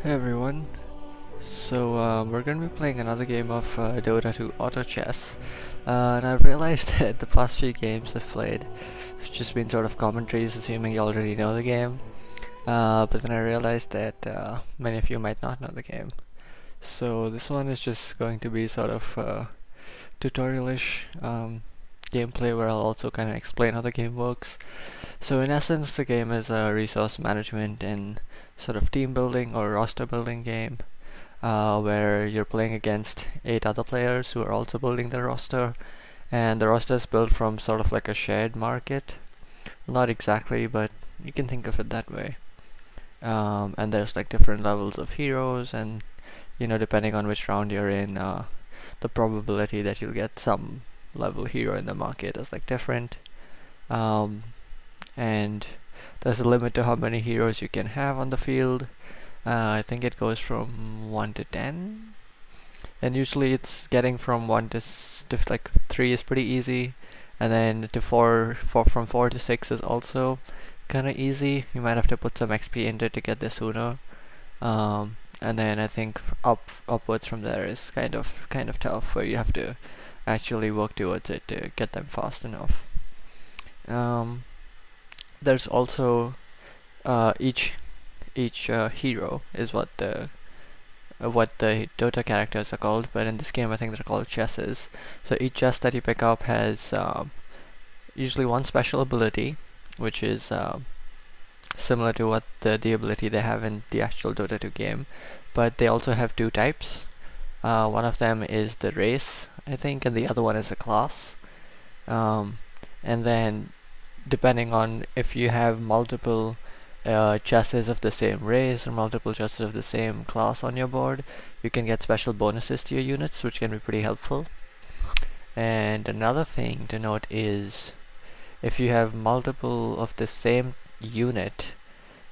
Hey everyone, we're going to be playing another game of Dota 2 Auto Chess, and I've realized that the past few games I've played have just been sort of commentaries assuming you already know the game, but then I realized that many of you might not know the game. So this one is just going to be sort of tutorial-ish gameplay where I'll also kind of explain how the game works. So in essence, the game is a resource management and sort of team building or roster building game where you're playing against 8 other players who are also building their roster, and the roster is built from sort of like a shared market. Not exactly, but you can think of it that way. And there's like different levels of heroes, and you know, depending on which round you're in, the probability that you'll get some level hero in the market is like different. And there's a limit to how many heroes you can have on the field. I think it goes from 1 to 10, and usually it's getting from 1 to like 3 is pretty easy, and then to from 4 to 6 is also kind of easy. You might have to put some XP into it to get there sooner, and then I think upwards from there is kind of tough, where you have to actually work towards it to get them fast enough. There's also each hero is what the Dota characters are called, but in this game I think they're called chesses. So each chess that you pick up has usually one special ability, which is similar to what the ability they have in the actual Dota 2 game, but they also have 2 types. One of them is the race, I think, and the other one is a class. And then depending on if you have multiple chesses of the same race or multiple chesses of the same class on your board, you can get special bonuses to your units, which can be pretty helpful. And another thing to note is if you have multiple of the same unit,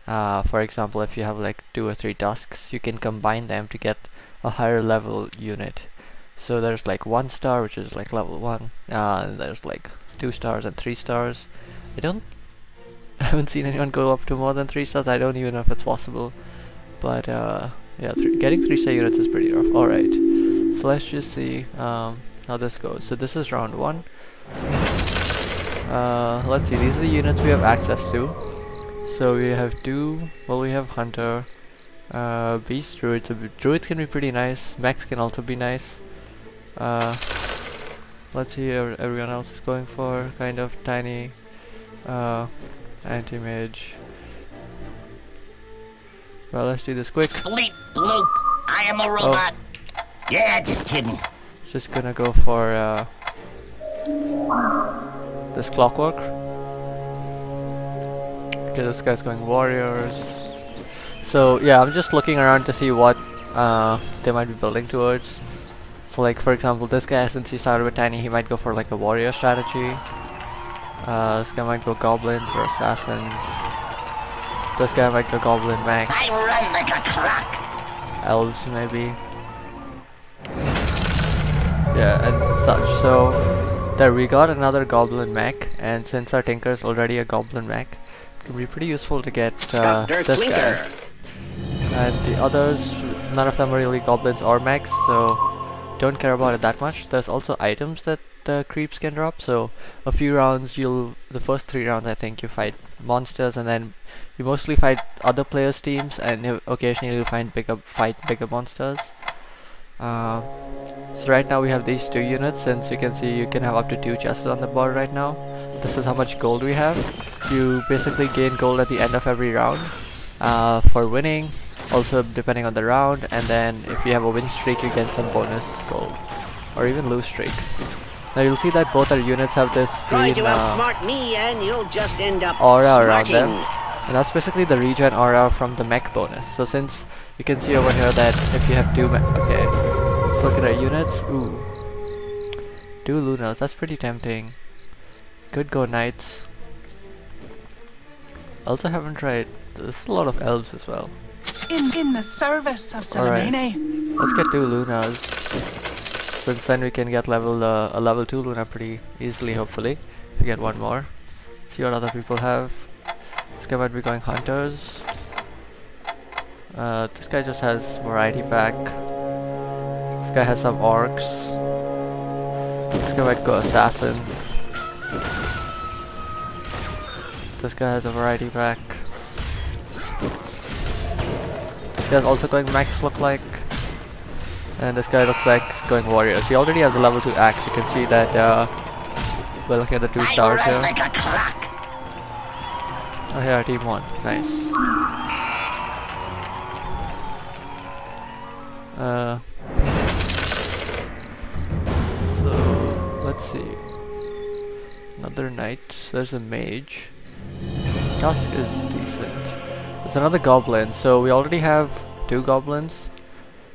for example, if you have like 2 or 3 tusks, you can combine them to get a higher level unit. So there's like 1 star, which is like level 1, and there's like 2 stars and 3 stars. I haven't seen anyone go up to more than 3 stars. I don't even know if it's possible, but yeah, getting 3-star units is pretty rough. Alright, so let's just see how this goes. So this is round 1. Let's see, these are the units we have access to. So we have we have Hunter, Beast, Druids. So Druids can be pretty nice, Mechs can also be nice. Let's see what everyone else is going for. Kind of tiny anti-mage. Well, let's do this quick. Bleep bloop, I am a robot. Oh. Yeah, just kidding. Just gonna go for this clockwork. Okay, this guy's going warriors. So yeah, I'm just looking around to see what they might be building towards. So like, for example, this guy, since he started with tiny, he might go for like a warrior strategy. This guy might go goblins or assassins. This guy might go goblin mechs. I run like a clock. Elves maybe. Yeah, and such. So there we got another goblin mech, and since our tinker is already a goblin mech, it can be pretty useful to get this guy. And the others, none of them are really goblins or mechs, so don't care about it that much. There's also items that the creeps can drop, so a few rounds the first 3 rounds I think you fight monsters, and then you mostly fight other players' teams, and occasionally you fight bigger monsters. So right now we have these 2 units. Since you can see, you can have up to 2 chests on the board right now. This is how much gold we have. You basically gain gold at the end of every round for winning, also depending on the round, and then if you have a win streak you get some bonus gold, or even lose streaks. Now you'll see that both our units have this green me and you'll just end up aura around them, and that's basically the regen aura from the mech bonus. So since you can see over here that if you have 2 okay, let's look at our units. Ooh, 2 Lunas, that's pretty tempting. Could go knights. Also haven't tried, there's a lot of elves as well. In the service of Salamene. Let's get 2 Lunas, since then we can get a level 2 Luna pretty easily, hopefully, if we get 1 more. See what other people have. This guy might be going hunters. This guy just has variety pack. This guy has some orcs. This guy might go assassins. This guy has a variety pack. This guy's also going max, look like. And this guy looks like he's going warriors. He already has a level 2 axe. You can see that we're looking at the 2 stars here. Like a clock. Oh yeah, team 1. Nice. So let's see. Another knight. There's a mage. Tusk is decent. There's another goblin. So we already have 2 goblins.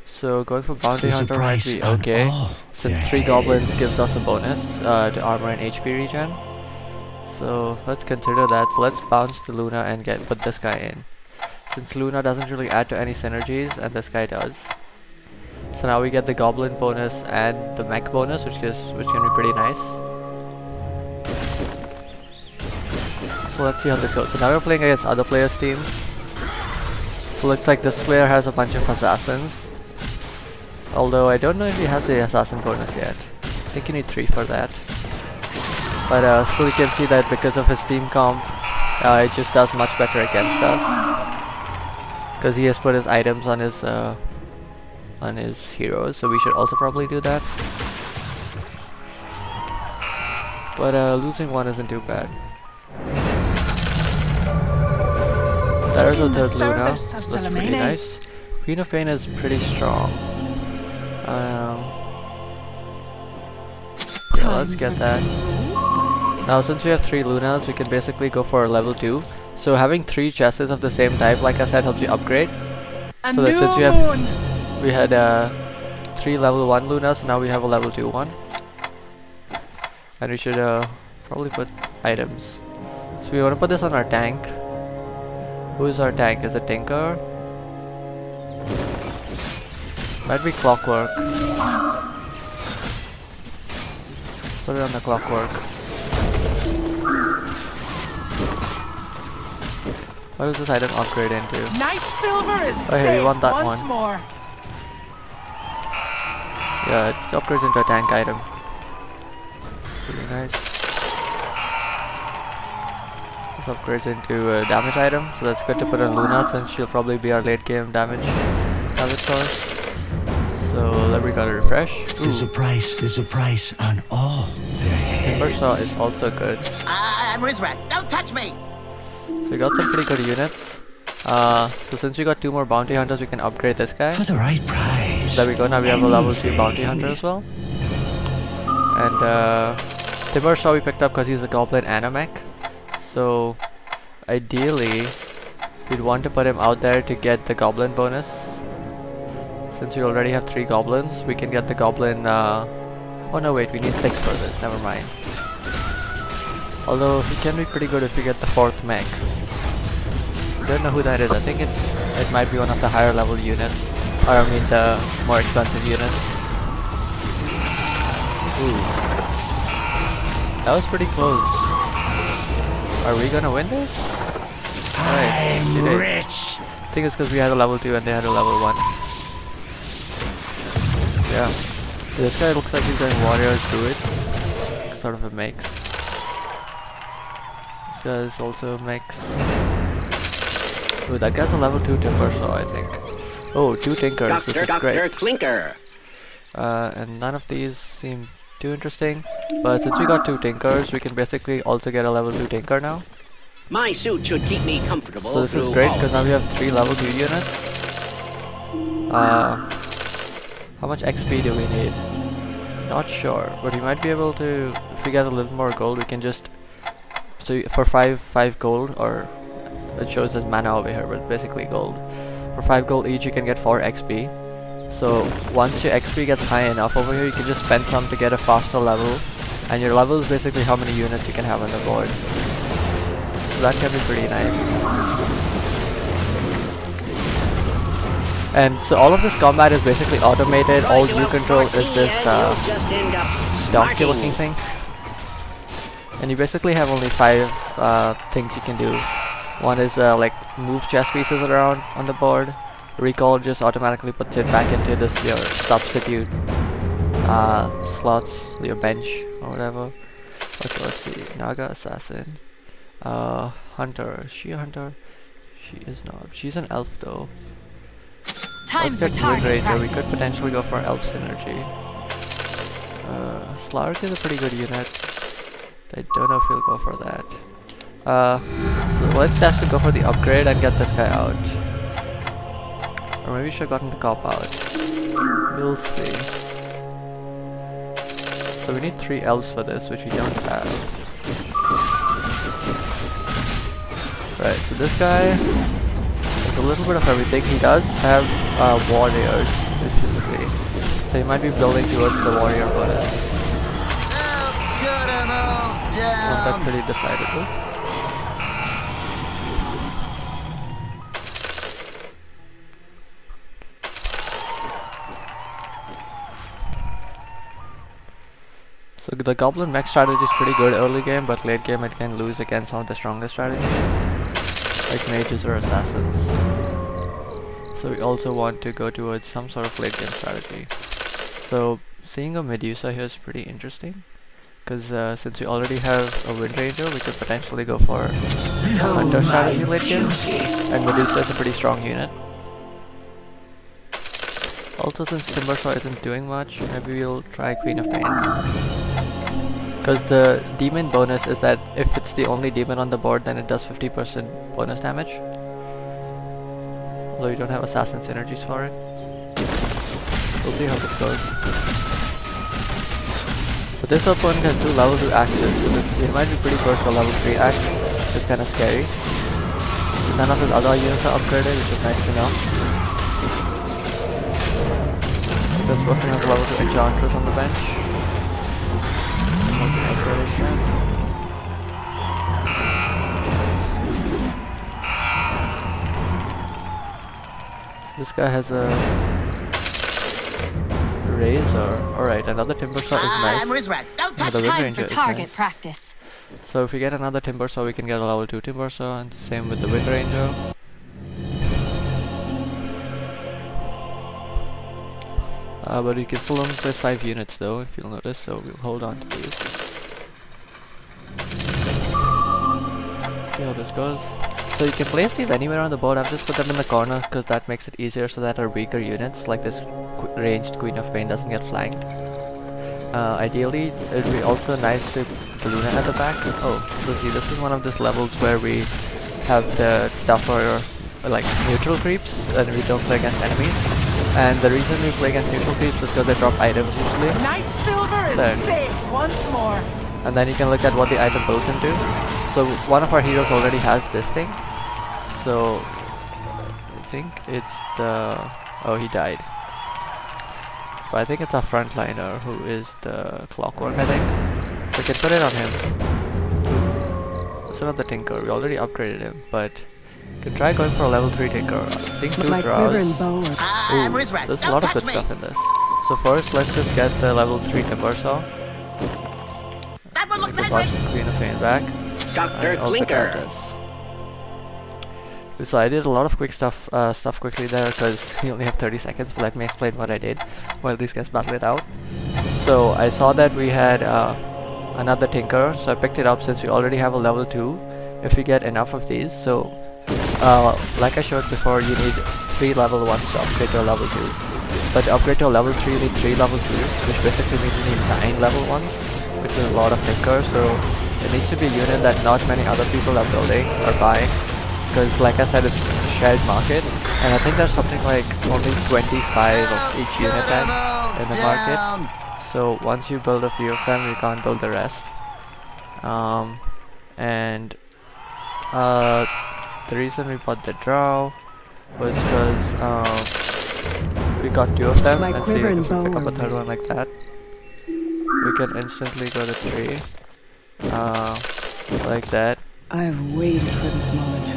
So going for bounty hunter might be okay. Since 3 goblins gives us a bonus to armor and HP regen. So let's consider that. So let's bounce to Luna and put this guy in. Since Luna doesn't really add to any synergies and this guy does. So now we get the goblin bonus and the mech bonus, which can be pretty nice. So let's see how this goes. So now we're playing against other players' teams. So looks like this player has a bunch of assassins. Although I don't know if he has the assassin bonus yet. I think you need 3 for that. But still you can see that because of his team comp, it just does much better against us. Because he has put his items on his heroes, so we should also probably do that. But losing 1 isn't too bad. There's a third Luna. That's pretty nice. Queen of Pain is pretty strong. Yeah, let's get that. Now since we have 3 Lunas, we can basically go for level 2. So having 3 chests of the same type, like I said, helps you upgrade. So that since we had 3 level 1 Lunas, now we have a level 2 one. And we should probably put items. So we want to put this on our tank. Who is our tank? Is it Tinker? Might be Clockwork. Put it on the Clockwork. What does this item upgrade into? Night Silver is oh hey, we want that once one. More. Yeah, it upgrades into a tank item. Pretty nice. This upgrades into a damage item, so that's good to put on Luna since she'll probably be our late game damage source. So let me go to refresh. There's a price on all their Timber Saw heads. is also good. I'm Rizrat. Don't touch me. So we got some pretty good units. So since we got 2 more bounty hunters, we can upgrade this guy. For the right price. There we go. Now we have a level 2 bounty hunter as well. And Timber Saw we picked up because he's a goblin and a mech. So ideally, we'd want to put him out there to get the goblin bonus. Since we already have 3 goblins, we can get the goblin. Oh no, wait, we need 6 for this. Never mind. Although he can be pretty good if we get the 4th mech. Don't know who that is. I think it might be one of the higher level units, or I mean the more expensive units. Ooh, that was pretty close. Are we gonna win this? Alright, I'm rich. I think it's because we had a level 2 and they had a level 1. Yeah. This guy looks like he's going warriors druids. Sort of a mix. This guy is also a mix. Ooh, that guy's a level 2 Timber Saw, I think. Oh, 2 Tinkers. This is great. Dr. Clinker. And none of these seem too interesting. But since we got 2 Tinkers, we can basically also get a level 2 Tinker now. My suit should keep me comfortable. So this is great because now we have 3 level 2 units. How much XP do we need? Not sure, but we might be able to, if we get a little more gold, we can just, so for 5 gold, or it shows as mana over here, but basically gold. For 5 gold each you can get 4 XP. So once your XP gets high enough over here, you can just spend some to get a faster level, and your level is basically how many units you can have on the board. So that can be pretty nice. And so all of this combat is basically automated. All you control is this donkey looking thing. And you basically have only 5 things you can do. One is like move chess pieces around on the board. recall just automatically puts it back into this your substitute slots, your bench or whatever. Okay, let's see. Naga assassin, hunter. Is she a hunter? She is not. She's an elf though. Time Let's for get Druid target Ranger. We practice. could potentially go for elf synergy. Slark is a pretty good unit. I don't know if we'll go for that. So let's actually go for the upgrade and get this guy out. Or maybe we should have gotten the cop out. We'll see. So we need 3 elves for this, which we don't have. Right, so this guy has a little bit of everything. He does have warriors, if you see. So he might be building towards the warrior bonus. Not that pretty decidable. So the goblin mech strategy is pretty good early game, but late game it can lose against some of the strongest strategies, like mages or assassins. So we also want to go towards some sort of late game strategy. So seeing a Medusa here is pretty interesting, because since we already have a Wind Ranger, we could potentially go for a Hunter strategy late game, and Medusa is a pretty strong unit. Also, since Timbersaw isn't doing much, maybe we'll try Queen of Pain. Because the demon bonus is that if it's the only demon on the board, then it does 50% bonus damage. Although you don't have assassin synergies for it. We'll see how this goes. So this opponent has 2 level 2 axes, so it might be pretty close to a level 3 axe, which is kind of scary. None of his other units are upgraded, which is nice to know. This person has level 2 Enchantress on the bench. So this guy has a Razor. Alright, another Timbersaw is nice. Yeah, the Wind Time Ranger for is target nice. practice. So if we get another Timbersaw, we can get a level 2 Timbersaw, and same with the Wind Ranger. But we can still only place 5 units though, if you'll notice, so we'll hold on to these. See how this goes. So you can place these anywhere on the board. I've just put them in the corner because that makes it easier so that our weaker units, like this ranged Queen of Pain, doesn't get flanked. Ideally, it would be also nice to Luna at the back. Oh, so see, this is one of these levels where we have the tougher, like, neutral creeps, and we don't play against enemies. And the reason we play against neutral creeps is because they drop items usually. Night Silver is safe once more. And then you can look at what the item builds into. So one of our heroes already has this thing. So I think it's the... oh, he died. But I think it's our frontliner who is the Clockwork, I think. So we can put it on him. It's another Tinker. We already upgraded him, but you can try going for a level 3 Tinker. Seeing 2 draws. Ooh, there's a lot of good stuff in this. So first, let's just get the level 3 Timbersaw. That one looks Take the angry. box Queen of Pain back. Dr. And also Clinker. got this. So I did a lot of quick stuff quickly there because we only have 30 seconds, but let me explain what I did while these guys battle it out. So I saw that we had another Tinker, so I picked it up since we already have a level 2 if we get enough of these. So like I showed before, you need 3 level 1s to upgrade to a level 2. But to upgrade to a level 3 you need 3 level 2s, which basically means you need 9 level 1s, which is a lot of Tinkers. So it needs to be a unit that not many other people are building or buying. Because like I said, it's a shared market, and I think there's something like only 25 of each unit type in the market. So once you build a few of them, you can't build the rest. The reason we bought the draw was because we got 2 of them, and see, if we pick up a 3rd one like that, we can instantly go to 3, like that. I've waited for this moment.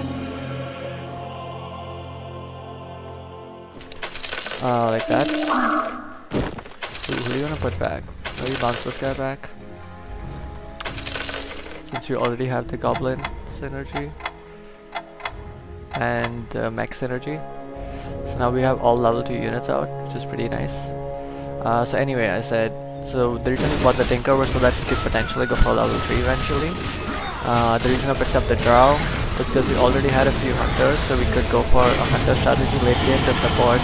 Like that. Ooh, who do you want to put back? Maybe bounce this guy back, since we already have the Goblin synergy and Mech synergy. So now we have all level 2 units out, which is pretty nice. So anyway, I said, so the reason we bought the Tinker was so that we could potentially go for level 3 eventually. The reason I picked up the Drow was because we already had a few hunters, so we could go for a hunter strategy late game to support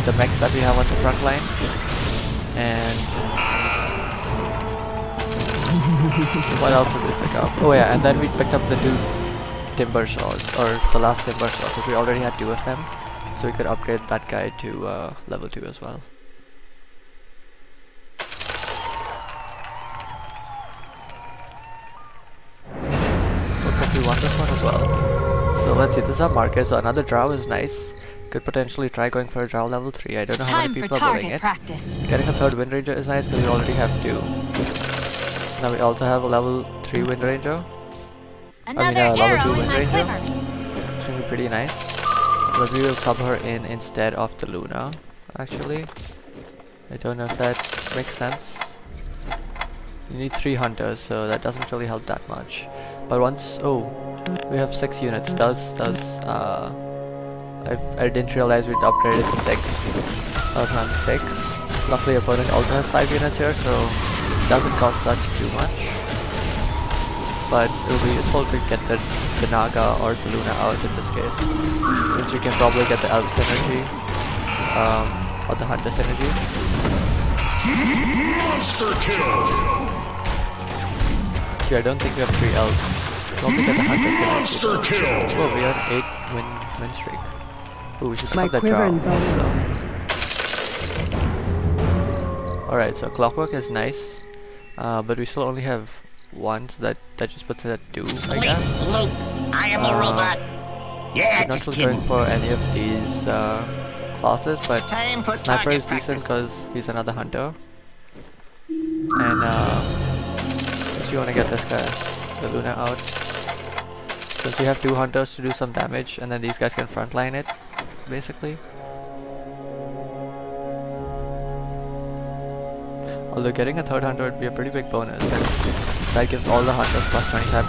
the mechs that we have on the front line. And what else did we pick up? Oh yeah, and then we picked up the 2 timber saws, or the last timber saw, because we already had 2 of them, so we could upgrade that guy to level 2 as well. We want this one as well. So let's see, this is our market, so another Drow is nice. Could potentially try going for a Drow level 3. I don't know how many people are doing it. Practice. Getting a 3rd Wind Ranger is nice because we already have 2. So now we also have a level 3 Wind Ranger. Level 2 Wind Ranger. It's going to be pretty nice. But we will sub her in instead of the Luna, actually. I don't know if that makes sense. You need 3 hunters, so that doesn't really help that much. But once, we have 6 units. I didn't realize we'd upgraded to 6. That was my mistake. Luckily, opponent also has 5 units here, so it doesn't cost us too much. But it will be useful to get the Naga or the Luna out in this case, since we can probably get the Elf Synergy or the Hunter Synergy. Monster kill! I don't think we have 3 elves. Don't think that the Hunter Monster Synergy. kill! Oh, we have 8 win streak. Ooh, we should My put that quiver Drow. and bow. Alright, so Clockwork is nice, but we still only have 1, so that just puts it at 2, I guess. Luke, I am a robot. Yeah, I'm not just really going kidding. for any of these classes, but Time for Sniper target is decent practice. because he's another hunter. And if you want to get this guy, the Luna, out, since we have 2 hunters to do some damage, and then these guys can frontline it, basically. Although getting a 3rd hunter would be a pretty big bonus, since that gives all the hunters plus 25%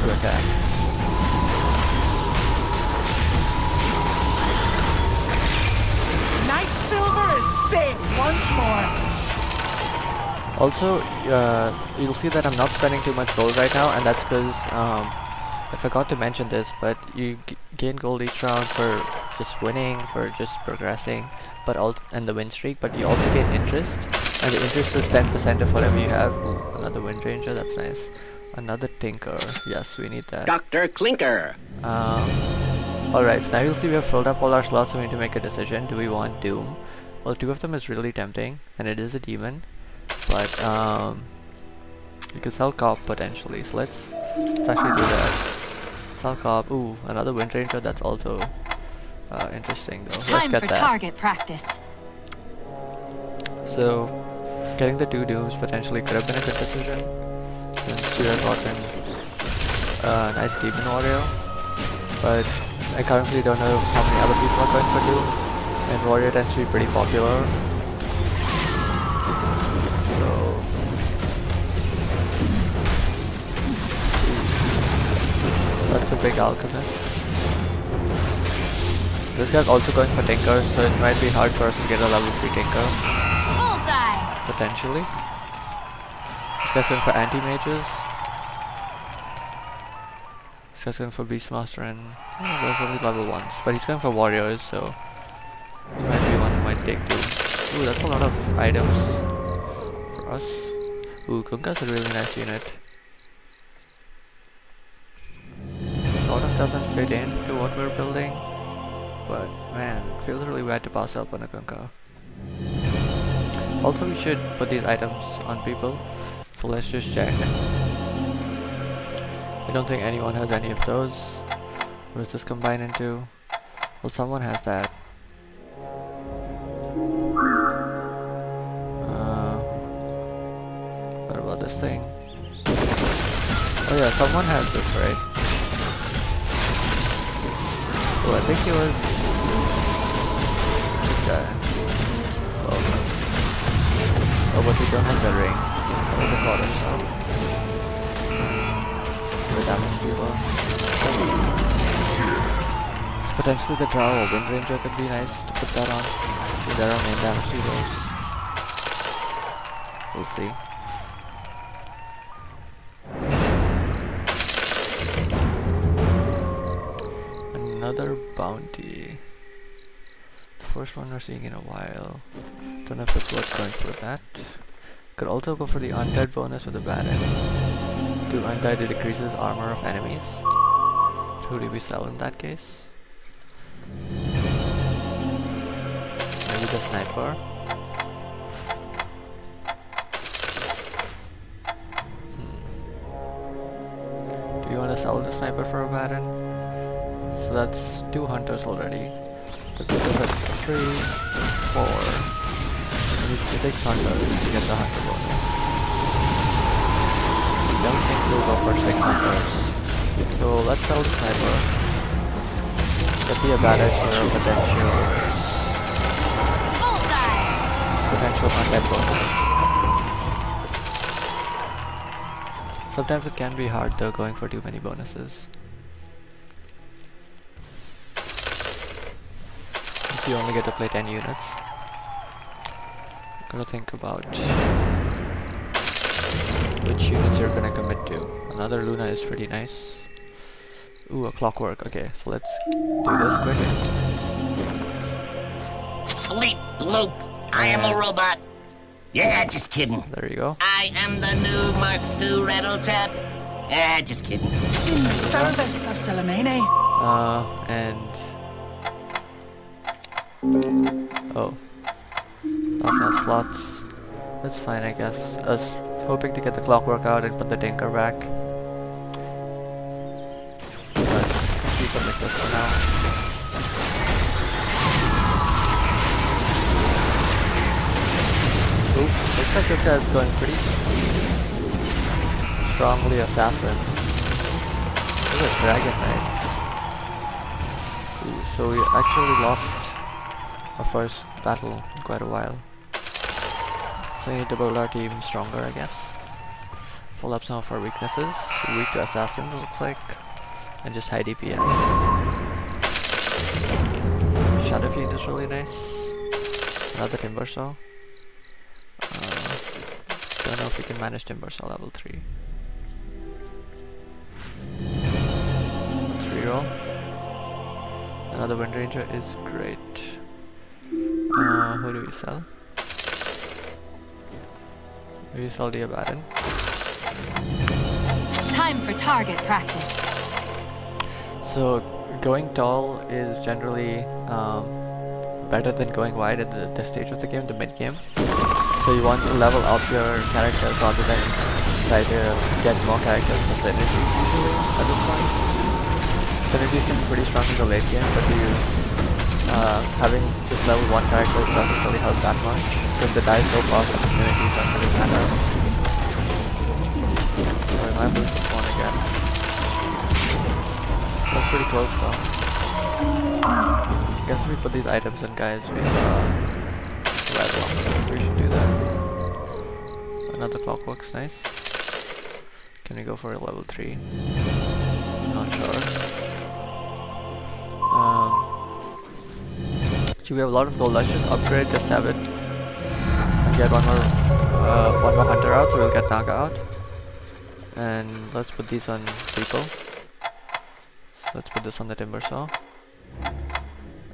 to attack. Night Silver is saved once more. Also, you'll see that I'm not spending too much gold right now, and that's because I forgot to mention this, but you gain gold each round for just winning, for just progressing, and the win streak, but you also gain interest, and the interest is 10% of whatever you have. Ooh, another Wind Ranger, that's nice. Another Tinker, yes, we need that. Dr. Clinker. Alright, so now you'll see we have filled up all our slots, so we need to make a decision. Do we want Doom? Well, 2 of them is really tempting, and it is a demon, but you could sell Cop potentially, so let's actually do that. Sell Cop. Ooh, another Wind Ranger, that's also interesting though. Let's Time get for that. target practice. So, getting the 2 Dooms potentially could have been a good decision, since we have gotten a nice Demon Warrior, but I currently don't know how many other people are going for Doom, and Warrior tends to be pretty popular. So, that's a big Alchemist. This guy's also going for Tinker, so it might be hard for us to get a level 3 Tinker. Bullseye. Potentially. This guy's going for anti-mages. This guy's going for Beastmaster, and there's only level 1s. But he's going for warriors, so he might be one who might take 2. Ooh, that's a lot of items for us. Ooh, Kunkka's a really nice unit. Sort of doesn't fit into what we're building, but man, it feels really bad to pass up on a Kunkka. Also, we should put these items on people, so let's just check. I don't think anyone has any of those. What does this combine into? Well, someone has that. What about this thing? Oh yeah, someone has this, right? Oh, I think he was this guy. Oh, but we don't have the ring. Or the quarter, so the damage dealer. This Potentially the Drow or Wind Ranger could be nice to put that on. There are main damage dealers. We'll see. Another bounty. The first one we're seeing in a while. Don't know if it's worth going for that. Could also go for the Undead bonus with the Baron. To Undead it decreases armor of enemies. Who do we sell in that case? Maybe the Sniper. Do you want to sell the Sniper for a Baron? So that's 2 hunters already. So this is at 3, 4. We need 6 hunters to get the hunter bonus. I don't think we'll go for 6 hunters. So let's sell the Sniper. Get the Baron for a potential undead bonus. Sometimes it can be hard though going for too many bonuses. You only get to play 10 units. Gotta think about which units you're gonna commit to. Another Luna is pretty nice. Ooh, a Clockwork. Okay, so let's do this quick. Bleep bloop. I am a robot. Yeah, just kidding. There you go. I am the new Mark II Rattletrap. Just kidding. In the service of Salamene. And oh, not enough slots. That's fine, I guess. I was hoping to get the Clockwork out and put the Tinker back. But I'll keep it like this for now. Oop, looks like this guy's going pretty strongly assassin. This is a Dragon Knight. Ooh, so we actually lost our first battle in quite a while. So we need to build our team stronger, I guess. Pull up some of our weaknesses. Weak to assassins, looks like. And just high DPS. Shadow Fiend is really nice. Another Timber Saw. Don't know if we can manage Timber Saw level 3. Let's reroll. Another Wind Ranger is great. Who do we sell? We sell the Abaddon. Time for target practice. So going tall is generally better than going wide at this stage of the game, the mid game. So you want to level up your characters rather than try to get more characters for synergies usually at this point. Synergies can be pretty strong in the late game, but having just level 1 character doesn't really help that much because the die so fast and the synergies don't really matter. Sorry, I lose this one again. That's pretty close though. I guess if we put these items in, guys, we'll level up. We should do that. Another Clockwork's nice. Can we go for a level 3? Not sure. So we have a lot of gold. Let's just upgrade to 7 and get one more hunter out, so we'll get Naga out. And let's put these on people. So let's put this on the Timber Saw.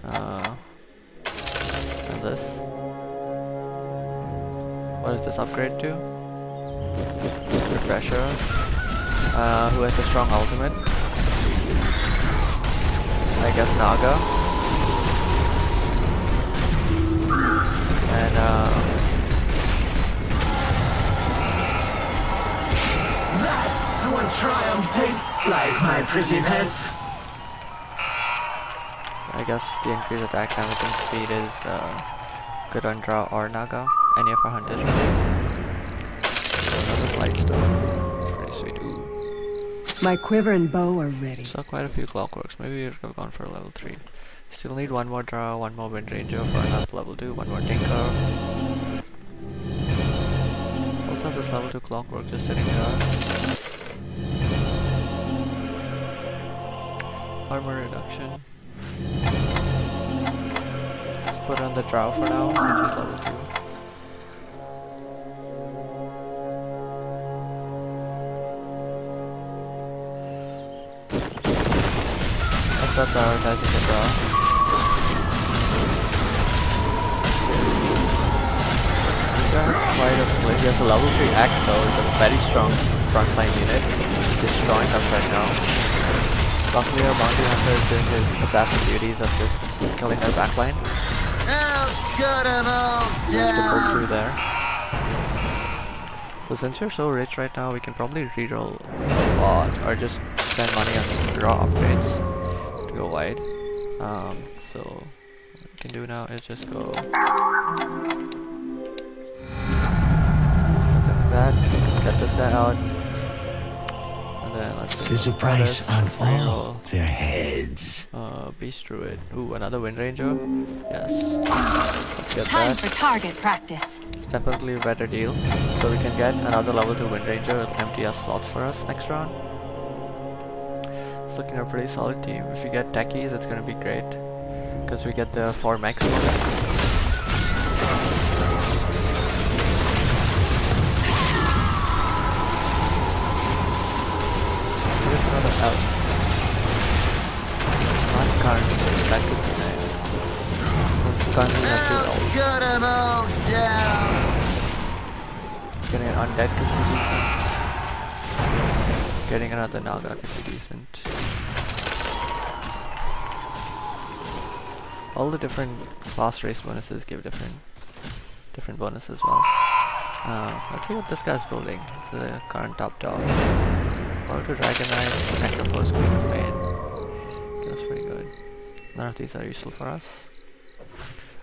And this. What is this upgrade to? Refresher. Who has a strong ultimate? I guess Naga. And that's what triumph tastes like, my pretty pets. I guess the increased attack damage and speed is good on Draw or Naga. Any of our hunters really. Another Blightstone. It's pretty sweet. Ooh. My quiver and bow are ready. Saw quite a few Clockworks. Maybe we would have gone for a level 3. Still need one more Draw, one more Wind Ranger for another level 2, one more Tinker. Also have this level 2 Clockwork just sitting here. Armor reduction. put on the Drow for now, since he's level 2. I'll start prioritizing the Drow. He has quite a split. He has a level 3 axe though, with a very strong frontline unit, destroying them right now. Luckily our bounty hunter is doing his assassin duties of just killing their backline. I'll cut 'em all To pull down. through there. So since we're so rich right now, we can probably reroll a lot, or just spend money on draw upgrades to go wide. So what we can do now is just go something like that. Get this guy out. Then let's see. There's a price on let's all reroll. their heads. Beast Druid. Ooh, another Wind Ranger? Yes. Let's get Time that. for target practice. It's definitely a better deal. So we can get another level 2 Wind Ranger. It'll empty our slots for us next round. It's looking a pretty solid team. If we get techies, it's gonna be great. Because we get the 4 max bonus. Out. Not currently, that could be nice. It's currently not too I'll old. cut 'em all down. Getting an undead could be decent. Getting another Naga could be decent. All the different class race bonuses give different bonuses as well. Let's see what this guy's building. It's the current top dog. Power to Dragon Knight, Necrophos, Queen of Pain. That's pretty good. None of these are useful for us.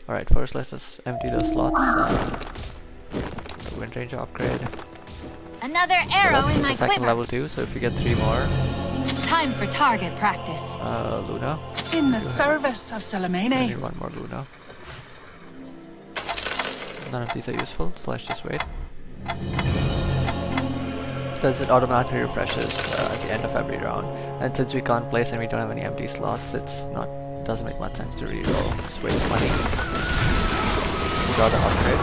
Alright, first let's just empty those slots. Wind Ranger upgrade. Another arrow in my second quiver. level 2, so if we get 3 more. Time for target practice. Luna. In the service of I Salamene. need one more Luna. None of these are useful, so let's just wait. Because it automatically refreshes at the end of every round, and since we can't place and we don't have any empty slots, it doesn't make much sense to reroll. Just waste money. We got the upgrade.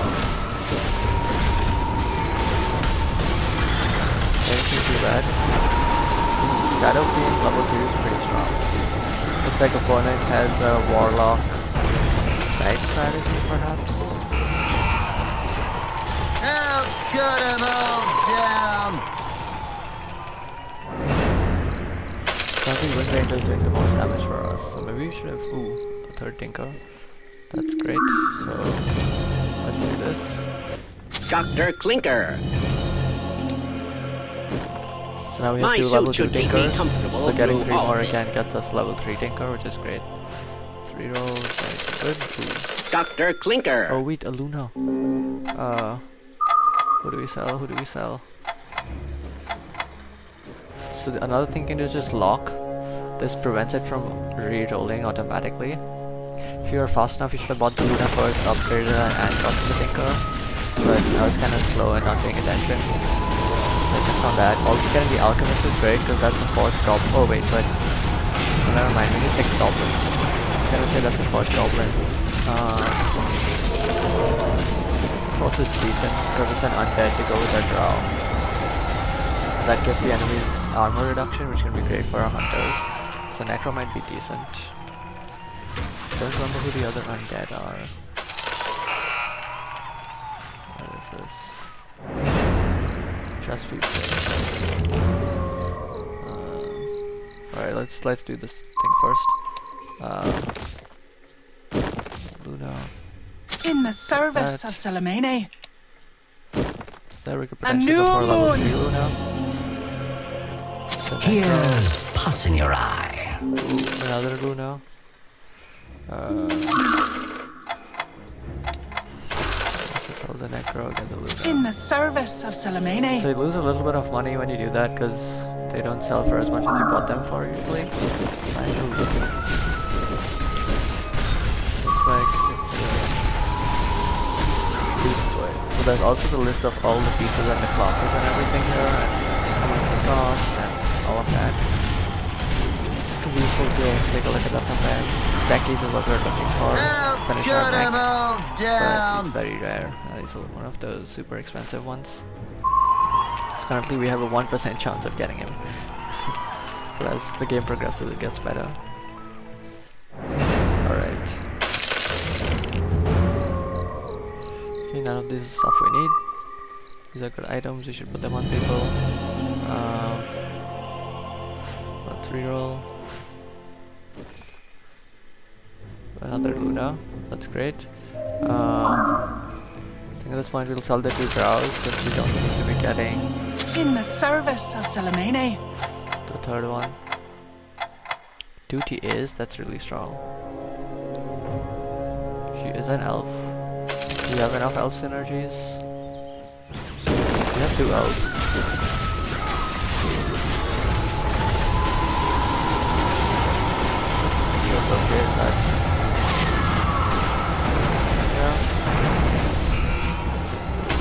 Anything too bad. Shadow Queen level 2 is pretty strong. Looks like opponent has a Warlock Knight strategy perhaps. I'll cut 'em all down. I think Wind Ranger is doing the most damage for us, so maybe we should have a 3rd Tinker. That's great, so let's do this. Dr. Clinker. So now we have My 2 suit level 2 should keep me Tinkers, comfortable so getting through 3 all more this. again gets us level 3 Tinker, which is great. 3 rolls, very good. Dr. Clinker. Oh wait, a Luna. Who do we sell? Who do we sell? So another thing you can do is just lock. This prevents it from re-rolling automatically. If you were fast enough, you should have bought the Luna first, upgraded and got the Tinker. But I was kind of slow and not paying attention. So just on that. Also getting the Alchemist is great because that's the 4th goblin. Oh wait, but never mind, we need 6 goblins. I was gonna say that's the 4th goblin. 4th is decent because it's an undead to go with our Drow. That gives the enemies armor reduction, which can be great for our hunters. So Necro might be decent. Don't remember who the other undead are. What is this? Just people. Alright, let's do this thing first. Luna. In the service of Salamene. There we go. A new moon. Luna. Here's pus in your eye. Ooh, another Luna. Let's just sell the Necro, get the Luna. In the service of Salamene. So you lose a little bit of money when you do that because they don't sell for as much as you bought them for usually. I know. Looks like it's decent way. So there's also the list of all the pieces and the classes and everything here, and how much they cost and all of that. This could be be useful to take a look at that sometime. Deckies is what we're looking for. Finish our mech, but it's very rare. It's one of those super expensive ones. So currently we have a 1% chance of getting him. But as the game progresses, it gets better. Alright. Okay, none of this is stuff we need. These are good items, we should put them on people. Let's reroll. Another Luna, that's great. I think at this point we'll sell the 2 Drows since we don't seem to be getting In the service of Salamene. the third one. 2 TAs, that's really strong. She is an elf. Do you have enough elf synergies? We have 2 elves. Feels okay, but yeah.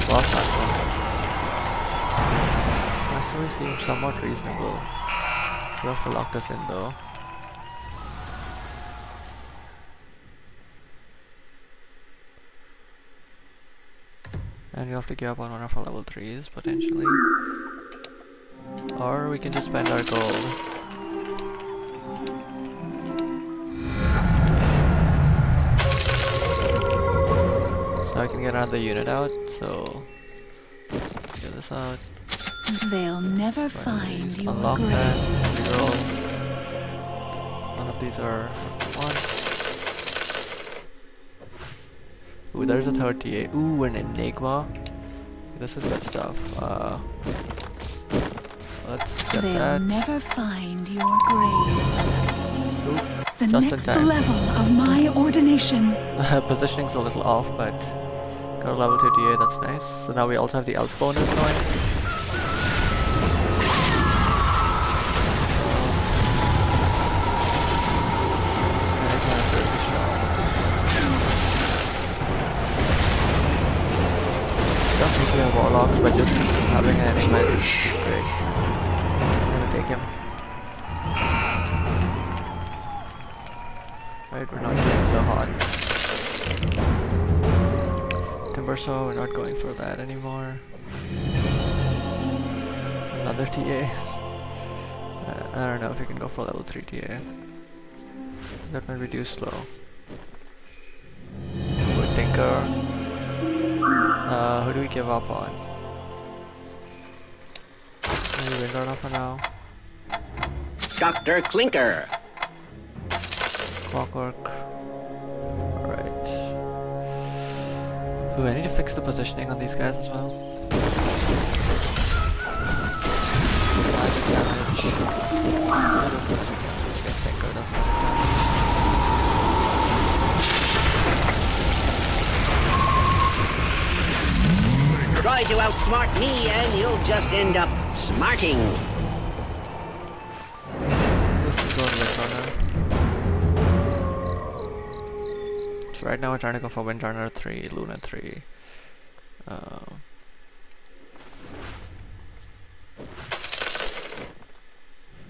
Lost that one. Actually seems somewhat reasonable. You have to lock this in though. And we have to give up on one of our level 3s potentially. Or we can just spend our gold. So I can get another unit out, so let's get this out. They'll never find your Unlock grave. that, reroll. None of these are ones. Ooh, there's a third TA. Ooh, an Enigma. This is good stuff. Let's get They'll that. never find your grave. Ooh, The just in next time. level of my ordination. Positioning's a little off, but got a level 2 TA, that's nice. So now we also have the elf bonus going. Don't think we have warlocks, but just having an enigma is great. I'm gonna take him. Right, we're not doing so hot. Timber saw, we're not going for that anymore. Another TA. I don't know if we can go for level 3 TA. That might be too slow. Wood Tinker. Who do we give up on? Maybe Windrunner for now. Dr. Clinker. Clockwork. Alright. Ooh, I need to fix the positioning on these guys as well. Magic damage. This Tinker does magic damage. Try to outsmart me and you'll just end up smarting. This is going Windrunner. So right now we're trying to go for Windrunner 3, Luna 3.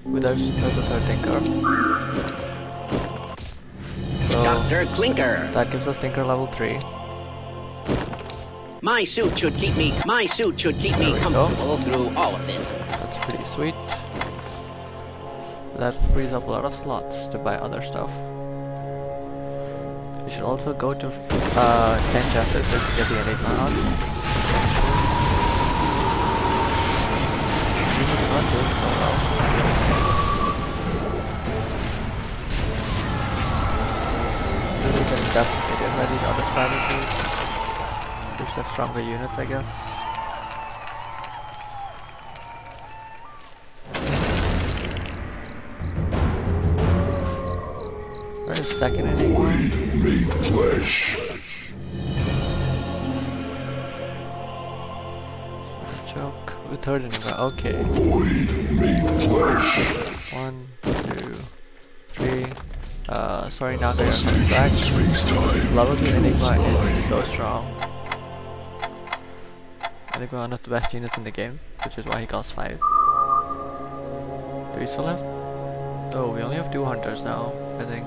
There's a third Tinker. So Dr. Clinker. that gives us Tinker level 3. My suit should keep me comfortable through all of this. That's pretty sweet. That frees up a lot of slots to buy other stuff. We should also go to 10 justice to get the Enigma out. He was not doing so well. Really getting decimated by these other strategies. Which have stronger units, I guess. Where is second Enigma? Void made flesh. Joke. Ooh, third Enigma, okay. Void made flesh. 1, 2, 3. Sorry, now they're coming back. Level 2 Enigma is so strong. Enigma one of the best units in the game, which is why he costs 5. Do we still have Oh, we only have 2 hunters now, I think.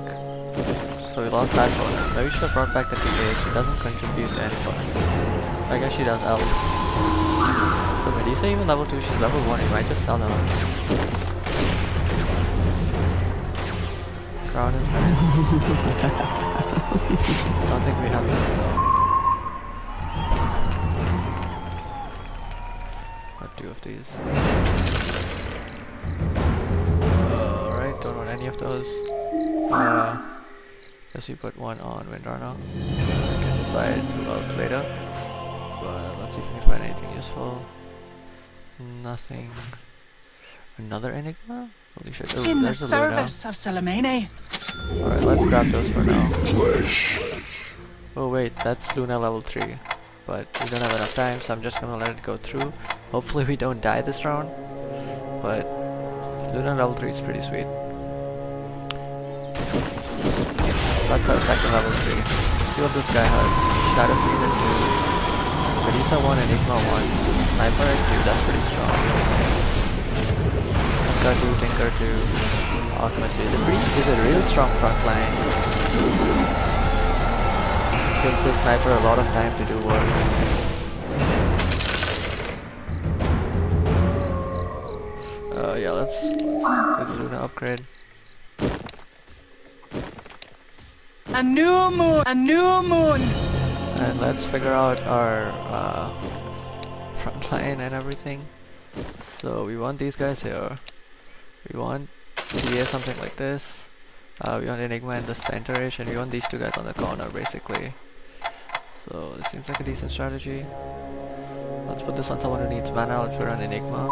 So we lost that bonus. Maybe we should have brought back the TA. She doesn't contribute to any bonuses. So I guess she does elves. So Medusa even level 2, she's level 1, we might just sell her. Crown is nice. Don't think we have this though. Got 2 of these. Alright, don't want any of those. Guess we put one on Windrana. We can decide who else later. But let's see if we can find anything useful. Nothing. Another Enigma? Holy shit. Ooh, In the there's a Luna. service of Salamene. Alright, let's grab those for now. Flesh. Oh wait, that's Luna level 3. But we don't have enough time, so I'm just gonna let it go through. Hopefully we don't die this round. But Luna level 3 is pretty sweet. That's our second level 3. See what this guy has. Shadow Feeder 2. Medusa 1, Enigma 1. Sniper at 2, that's pretty strong. Tinker 2, Tinker 2. Alchemist is a real strong front line. Gives the sniper a lot of time to do work. Yeah, let's do the Luna upgrade. A new moon! A new moon! And let's figure out our front line and everything. So we want these guys here. We want TA something like this. We want Enigma in the center-ish, and we want these 2 guys on the corner basically. So this seems like a decent strategy. Let's put this on someone who needs mana. Let's put on Enigma.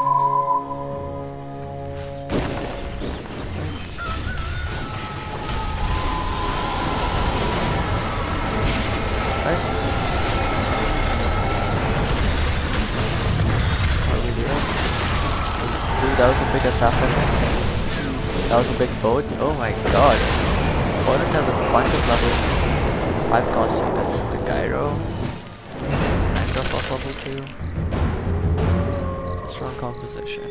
Right. What are we doing? Dude, that was a big assassin. That was a big boat. Oh my god. Opponent has a bunch of level 5 cost units. The Gyro. Anchor level 2. It's a strong composition.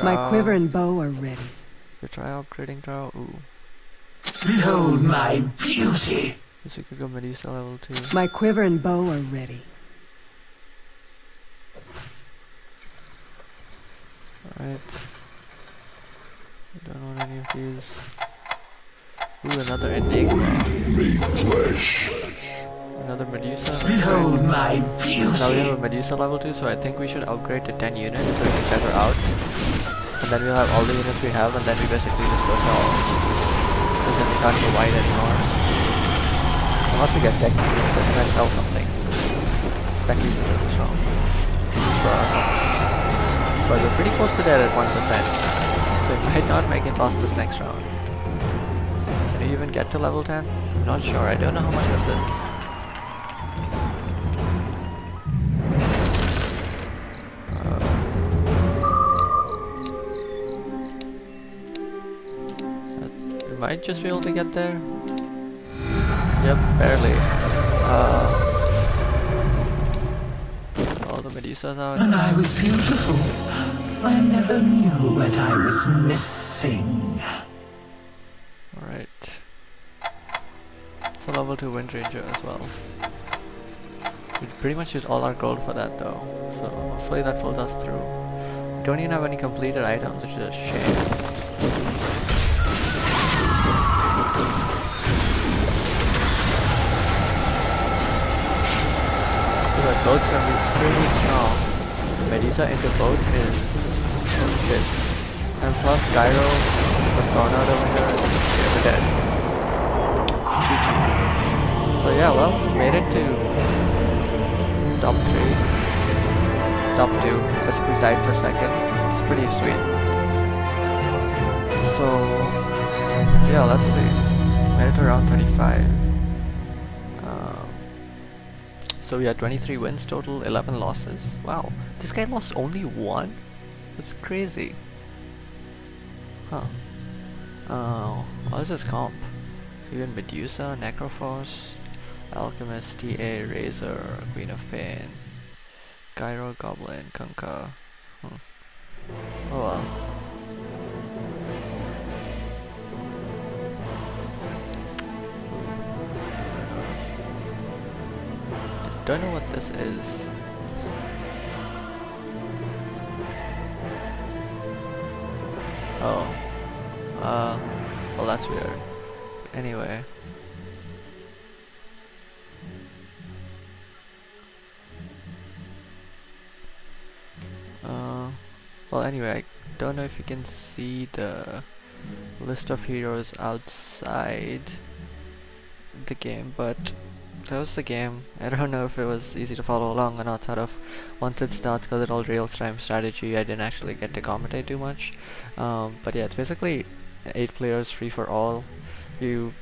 My quiver and bow are ready. We try upgrading Drow. Ooh. Behold my beauty! Guess we could go Medusa level 2. My quiver and bow are ready. Alright. Don't want any of these. Ooh, another Enigma. Made flesh. Another Medusa. Behold my beauty! Now we have a Medusa level 2, so I think we should upgrade to 10 units so we can check her out. And then we'll have all the units we have, and then we basically just go tall. Because then we can't go wide anymore. Unless we get deck keys, then we might sell something. Stack keys is really strong. But we're pretty close to that at 1%. So we might not make it past this next round. Can we even get to level 10? I'm not sure, I don't know how much this is. Might just be able to get there. Yep, barely. All the Medusas out. And I was beautiful. I never knew what I was missing. Alright. It's a level 2 Wind Ranger as well. We pretty much use all our gold for that though. So hopefully that pulls us through. We don't even have any completed items, which is a shame. The boat's gonna be pretty strong. Medusa into boat is oh shit. And plus Gyro was gone out over here. Okay, we're dead. GG. So yeah, well, we made it to top 3. Top 2. Basically died for second. It's pretty sweet. So yeah, let's see. Made it to round 35. So we had 23 wins total, 11 losses. Wow, this guy lost only 1? That's crazy. Huh. Oh, what is his comp? So we had Medusa, Necroforce, Alchemist, TA, Razor, Queen of Pain, Gyro, Goblin, Kunkka. Oh well. don't know what this is. Oh. Well, that's weird. Anyway. Well, anyway, I don't know if you can see the list of heroes outside the game, but that was the game. I don't know if it was easy to follow along or not. Sort of once it starts, because it all real-time strategy, I didn't actually get to commentate too much. But yeah, it's basically 8 players, free for all. You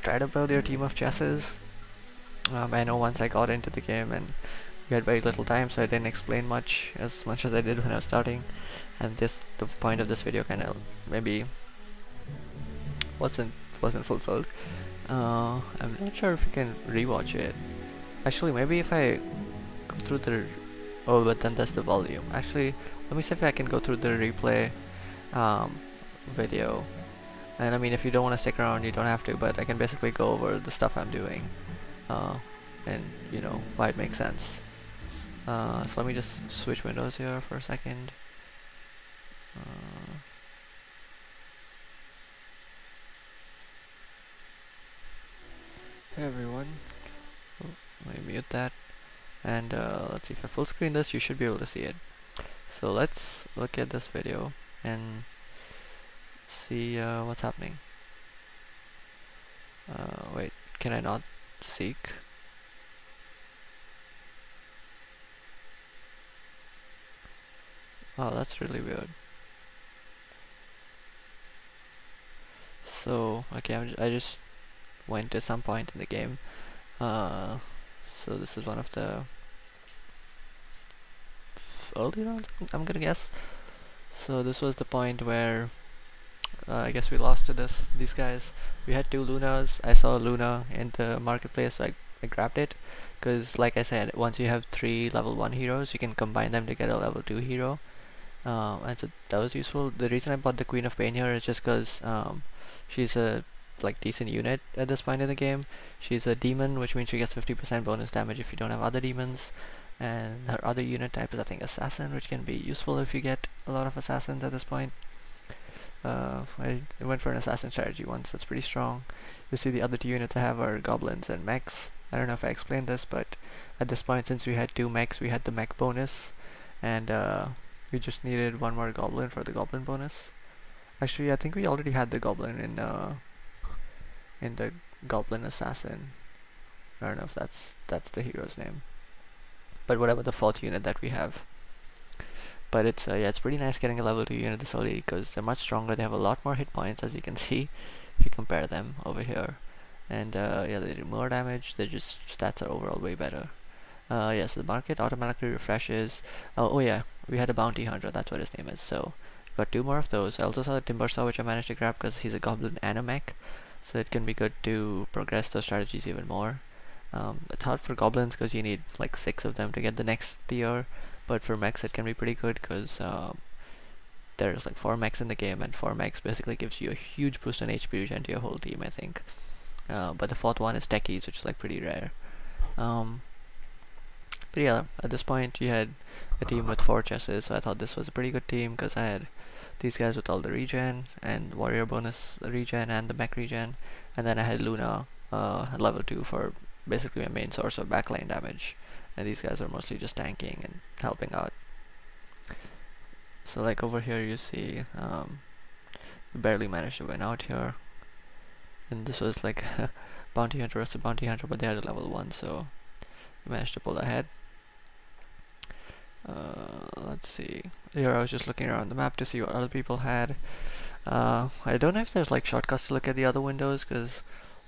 try to build your team of chesses. I know once I got into the game and we had very little time, so I didn't explain much as I did when I was starting. And the point of this video kind of maybe wasn't fulfilled. I'm not sure if you can rewatch it. Actually, maybe if I go through the... Oh, but then that's the volume. Actually, let me see if I can go through the replay video. And I mean, if you don't want to stick around, you don't have to, but I can basically go over the stuff I'm doing. And, you know, why it makes sense. So let me just switch windows here for a second. Hey everyone, let me mute that, and let's see, if I full screen this, you should be able to see it. So let's look at this video and see what's happening. Wait, can I not seek? Oh, that's really weird. So, okay, I just went to some point in the game. So this is one of the early rounds, I'm gonna guess. So this was the point where I guess we lost to these guys. We had 2 Lunas. I saw Luna in the marketplace, so I grabbed it, because like I said, once you have 3 level 1 heroes, you can combine them to get a level 2 hero. And so that was useful. The reason I bought the Queen of Pain here is just because she's a decent unit at this point in the game. She's a demon, which means she gets 50% bonus damage if you don't have other demons, and her other unit type is, I think, assassin, which can be useful if you get a lot of assassins at this point. I went for an assassin strategy once. That's pretty strong. You see the other 2 units I have are goblins and mechs. I don't know if I explained this, but at this point, since we had 2 mechs, we had the mech bonus, and we just needed 1 more goblin for the goblin bonus. Actually, I think we already had the goblin in the goblin assassin. I don't know if that's the hero's name, but whatever, the 4th unit that we have. But it's yeah, it's pretty nice getting a level 2 unit this early, because they're much stronger. They have a lot more hit points, as you can see if you compare them over here. And yeah, they do more damage. Their just stats are overall way better. Yeah, so the market automatically refreshes. Oh yeah, we had a bounty hunter. That's what his name is. So got 2 more of those. I also saw the timber saw, which I managed to grab because he's a goblin and a mech, so it can be good to progress those strategies even more. It's hard for goblins because you need like 6 of them to get the next tier, but for mechs it can be pretty good because there's like 4 mechs in the game, and 4 mechs basically gives you a huge boost on HP regen to your whole team, I think. But the 4th one is techies, which is like pretty rare. But yeah, at this point you had a team with 4 chesses, so I thought this was a pretty good team because I had these guys with all the regen and warrior bonus regen and the mech regen, and then I had Luna at level 2 for basically my main source of backline damage, and these guys are mostly just tanking and helping out. So like over here you see we barely managed to win out here, and this was like bounty hunter versus bounty hunter, but they had a level 1, so we managed to pull ahead. Let's see, here I was just looking around the map to see what other people had. I don't know if there's like shortcuts to look at the other windows, because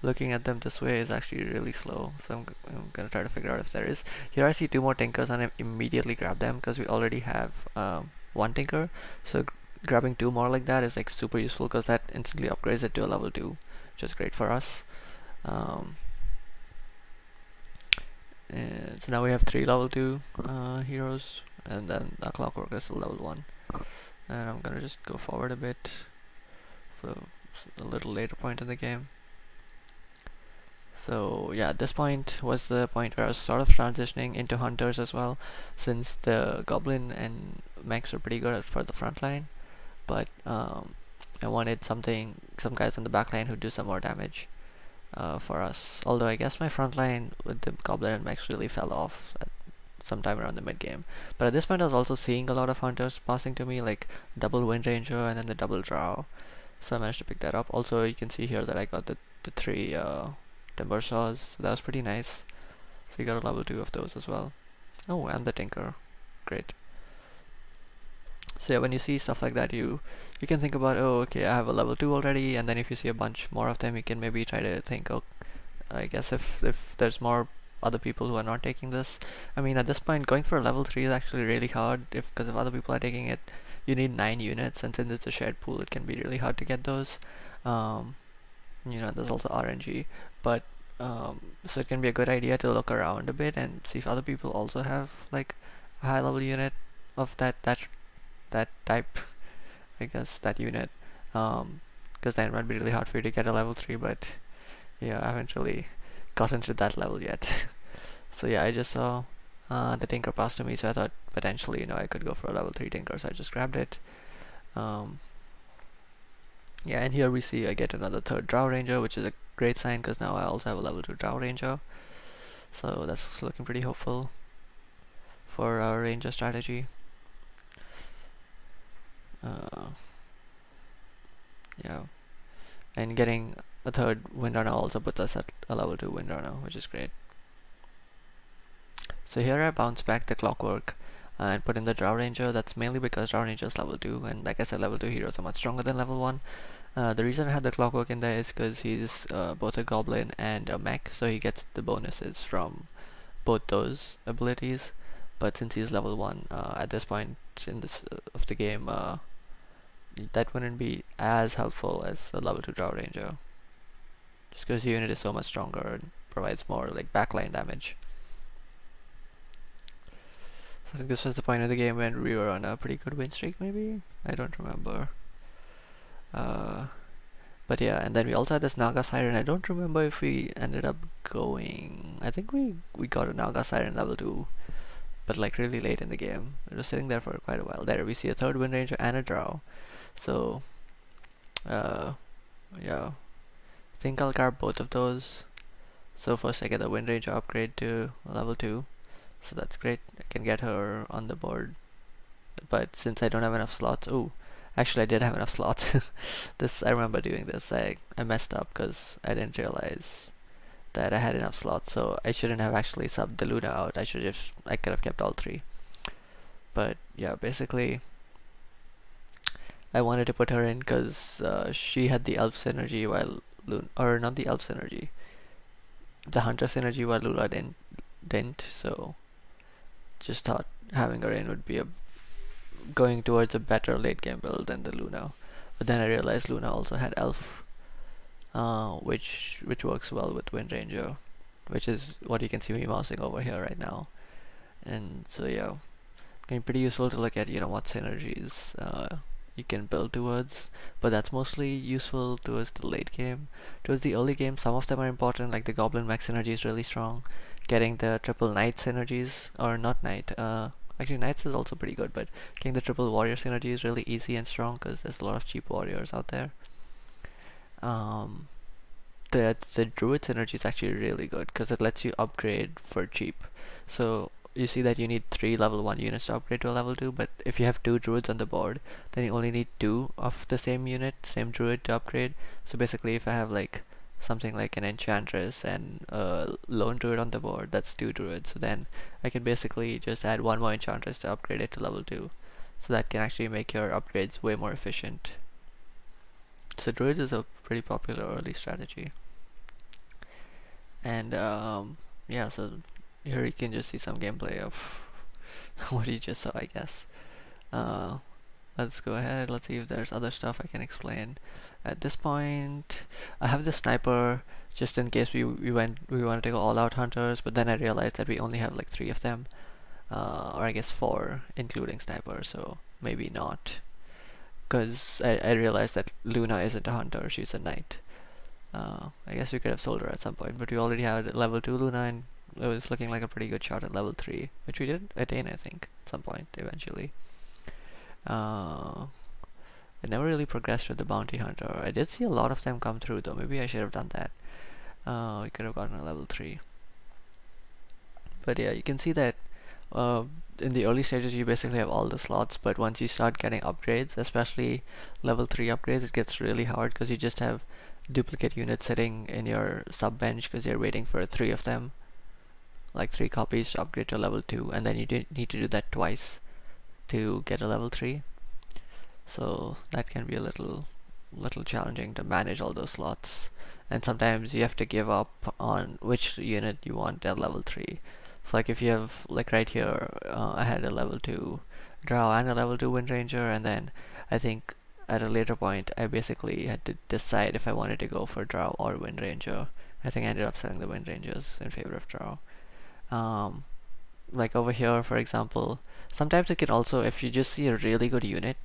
looking at them this way is actually really slow, so I'm gonna try to figure out if there is. Here I see 2 more tinkers, and I immediately grab them because we already have 1 tinker, so grabbing 2 more like that is like super useful because that instantly upgrades it to a level 2, which is great for us. And so now we have 3 level 2 heroes, and then a clockwork is still level 1. And I'm gonna just go forward a bit for a little later point in the game. So yeah, this point was the point where I was sort of transitioning into hunters as well, since the goblin and mechs are pretty good for the front line, but I wanted some guys on the back line who do some more damage for us. Although I guess my front line with the goblin and mechs really fell off at sometime around the mid game. But at this point I was also seeing a lot of hunters passing to me, like double Wind Ranger and then the double Drow. So I managed to pick that up. Also you can see here that I got the 3 Timber Saws, so that was pretty nice. So you got a level 2 of those as well. Oh, and the Tinker. Great. So yeah, when you see stuff like that, you can think about, oh, okay, I have a level 2 already, and then if you see a bunch more of them, you can maybe try to think, oh, I guess if there's more other people who are not taking this. I mean, at this point, going for a level 3 is actually really hard, because if other people are taking it, you need 9 units, and since it's a shared pool, it can be really hard to get those. You know, there's also RNG, but so it can be a good idea to look around a bit and see if other people also have like a high level unit of that type, I guess, that unit, because then it might be really hard for you to get a level 3, but yeah, I haven't really gotten to that level yet. So yeah, I just saw the Tinker pass to me, so I thought potentially, you know, I could go for a level 3 Tinker, so I just grabbed it. Yeah, and here we see I get another 3rd Drow Ranger, which is a great sign because now I also have a level 2 Drow Ranger. So that's looking pretty hopeful for our Ranger strategy. Yeah, and getting a 3rd Wind Runner also puts us at a level 2 Wind Runner, which is great. So here I bounce back the Clockwork and put in the Drow Ranger. That's mainly because Drow Ranger is level 2, and like I said, level 2 heroes are much stronger than level 1. The reason I had the Clockwork in there is because he's both a goblin and a mech, so he gets the bonuses from both those abilities. But since he's level 1 at this point in this of the game, that wouldn't be as helpful as a level 2 Drow Ranger, just because the unit is so much stronger and provides more like backline damage. So I think this was the point of the game when we were on a pretty good win streak, maybe? I don't remember. But yeah, and then we also had this Naga Siren. I don't remember if we ended up going. I think we got a Naga Siren level 2, but like really late in the game. It was sitting there for quite a while. There we see a 3rd Wind Ranger and a Drow. So yeah, I think I'll grab both of those. So first I get the Wind Ranger upgrade to level 2, so that's great. I can get her on the board, but since I don't have enough slots, oh, actually I did have enough slots. I remember doing this. I messed up because I didn't realize that I had enough slots, so I shouldn't have actually subbed the Luna out. I could have kept all 3. But yeah, basically I wanted to put her in because she had the Elf synergy while or not the Elf synergy, the Hunter synergy, while Luna didn't. So just thought having her in would be going towards a better late game build than the Luna. But then I realized Luna also had Elf, which works well with Wind Ranger, which is what you can see me mousing over here right now. And so yeah, it's going to be pretty useful to look at, you know, what synergies you can build towards, but that's mostly useful towards the late game. Towards the early game, some of them are important, like the Goblin Mech synergy is really strong. Getting the triple Knight synergies, or not Knight, actually Knights is also pretty good, but getting the triple Warrior synergy is really easy and strong because there's a lot of cheap warriors out there. The Druids Energy is actually really good because it lets you upgrade for cheap. So you see that you need 3 level 1 units to upgrade to a level 2, but if you have 2 druids on the board, then you only need 2 of the same druid to upgrade. So basically if I have like something like an enchantress and a lone druid on the board, that's 2 druids, so then I can basically just add 1 more enchantress to upgrade it to level 2. So that can actually make your upgrades way more efficient. So druids is a pretty popular early strategy. And yeah, so here you can just see some gameplay of what you just saw, I guess. Let's go ahead, let's see if there's other stuff I can explain. At this point, I have the sniper just in case we want to go all out hunters, but then I realized that we only have like 3 of them, or I guess 4 including sniper, so maybe not, because I realized that Luna isn't a hunter, she's a knight. I guess we could have sold her at some point, but we already had level 2 Luna, and it was looking like a pretty good shot at level 3, which we did attain, I think, at some point eventually. It never really progressed with the bounty hunter. I did see a lot of them come through though. Maybe I should have done that. We could have gotten a level 3. But yeah, you can see that in the early stages you basically have all the slots, but once you start getting upgrades, especially level 3 upgrades, it gets really hard because you just have duplicate units sitting in your sub bench because you're waiting for 3 of them, like 3 copies to upgrade to level 2, and then you need to do that twice to get a level 3. So that can be a little challenging to manage all those slots, and sometimes you have to give up on which unit you want at level 3. So like if you have, like right here, I had a level 2 Drow and a level 2 Wind Ranger, and then I think at a later point I basically had to decide if I wanted to go for Drow or Wind Ranger. I think I ended up selling the Wind Rangers in favor of Drow. Like over here, for example, sometimes it can also, if you just see a really good unit,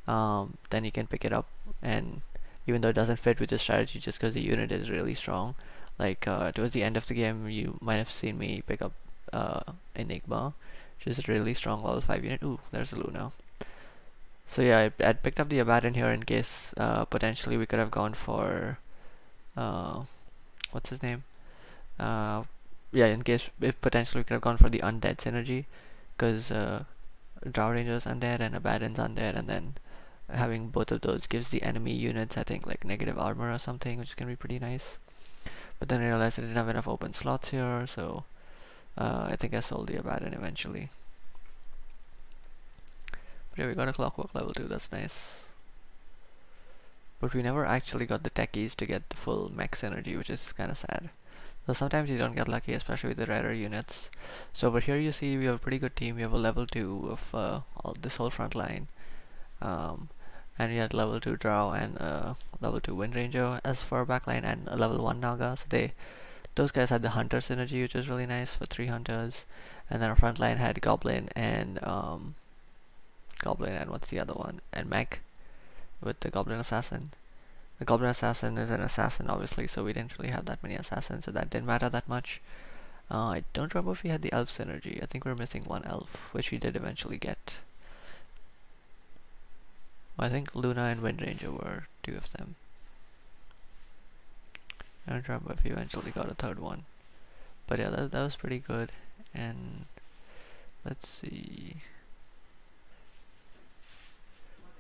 then you can pick it up, and even though it doesn't fit with the strategy, just because the unit is really strong. Like towards the end of the game, you might have seen me pick up Enigma, which is a really strong level 5 unit. Ooh, there's a Luna. So yeah, I'd picked up the Abaddon here in case potentially we could have gone for what's his name? Yeah, in case if potentially we could have gone for the Undead Energy, because Drow Ranger's undead and Abaddon's undead, and then having both of those gives the enemy units, I think, like negative armor or something, which is gonna be pretty nice. But then I realized I didn't have enough open slots here, so I think I sold the Abaddon eventually. But yeah, we got a Clockwork level 2, that's nice. But we never actually got the techies to get the full max energy, which is kind of sad. So sometimes you don't get lucky, especially with the rarer units. So over here you see we have a pretty good team. We have a level 2 of this whole front line. And we had level 2 Drow and level 2 Wind Ranger as for our backline, and a level 1 Naga. So those guys had the Hunter synergy, which was really nice for 3 Hunters. And then our front line had Goblin and what's the other one? And Mech with the Goblin Assassin. The Goblin Assassin is an assassin, obviously, so we didn't really have that many assassins, so that didn't matter that much. I don't remember if we had the Elf synergy. I think we're missing 1 Elf, which we did eventually get. I think Luna and Wind Ranger were 2 of them. I don't remember if we eventually got a 3rd one. But yeah, that was pretty good. And let's see.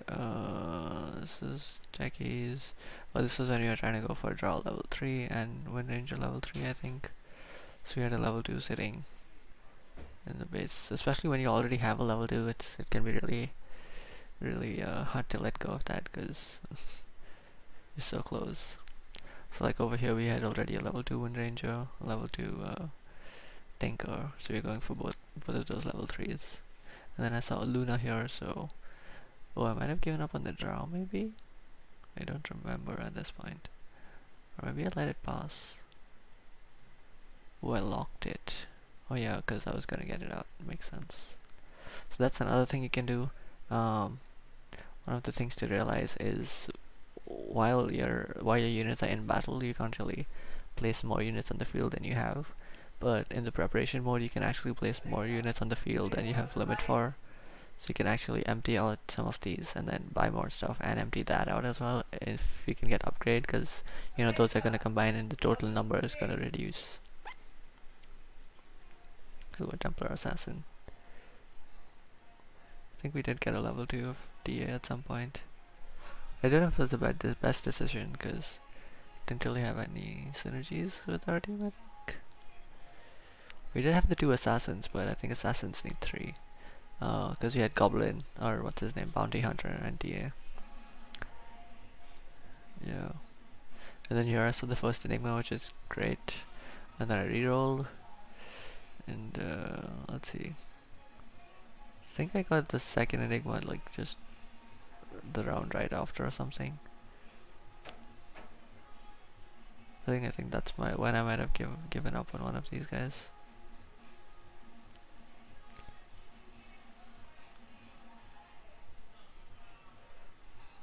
This is techies. Oh, this was when we were trying to go for Drow level 3 and Wind Ranger level 3, I think. So we had a level 2 sitting in the base. Especially when you already have a level 2, it can be really hard to let go of that because you're so close. So like over here we had already a level 2 Wind Ranger, a level 2 Tinker, so we're going for both of those level 3s. And then I saw a Luna here, so oh, I might have given up on the Drow, maybe? I don't remember at this point. Or maybe I let it pass. Oh, I locked it. Oh yeah, because I was gonna get it out. Makes sense. So that's another thing you can do. One of the things to realize is while your units are in battle, you can't really place more units on the field than you have. But in the preparation mode, you can actually place more units on the field than you have limit for. So you can actually empty out some of these and then buy more stuff and empty that out as well if you can get upgrade, because you know those are going to combine and the total number is going to reduce. Ooh, a Templar Assassin. I think we did get a level 2 of DA at some point. I don't know if it was the best decision because didn't really have any synergies with our team, I think. We did have the 2 assassins, but I think assassins need 3. Because we had Goblin, or what's his name, Bounty Hunter and DA. Yeah. And then here I saw the first Enigma, which is great. And then I rerolled. And let's see. I think I got the second Enigma like just the round right after or something. I think that's when I might have given up on one of these guys.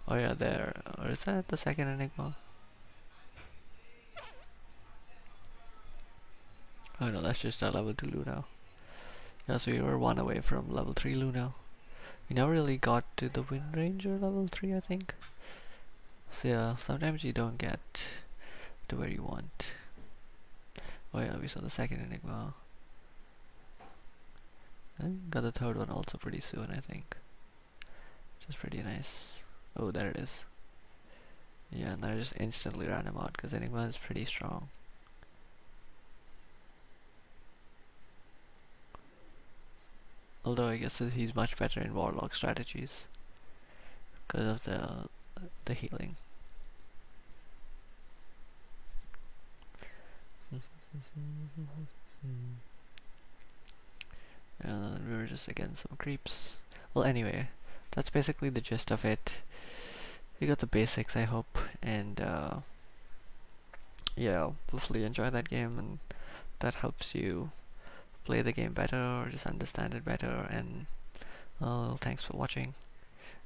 Oh yeah, there. Or is that the second Enigma? Oh no, that's just our level 2 Luna. Yeah, so we were 1 away from level 3 Luna. We never really got to the Wind Ranger level 3, I think. So yeah, sometimes you don't get to where you want. Oh yeah, we saw the second Enigma. And got the third one also pretty soon, I think. Which is pretty nice. Oh, there it is. Yeah, and then I just instantly ran him out because Enigma is pretty strong. Although I guess he's much better in Warlock strategies because of the healing. And we were just against some creeps. Well, anyway, that's basically the gist of it. You got the basics, I hope, and yeah, hopefully you enjoy that game, and that helps you play the game better or just understand it better. And well, thanks for watching.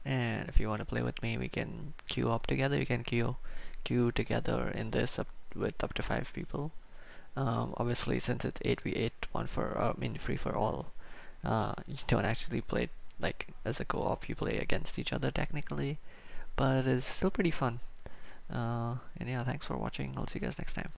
And if you want to play with me, we can queue up together. You can queue together in this with up to 5 people. Obviously, since it's 8v8, free for all, you don't actually play like as a co-op. You play against each other technically, but it's still pretty fun. And yeah, thanks for watching. I'll see you guys next time.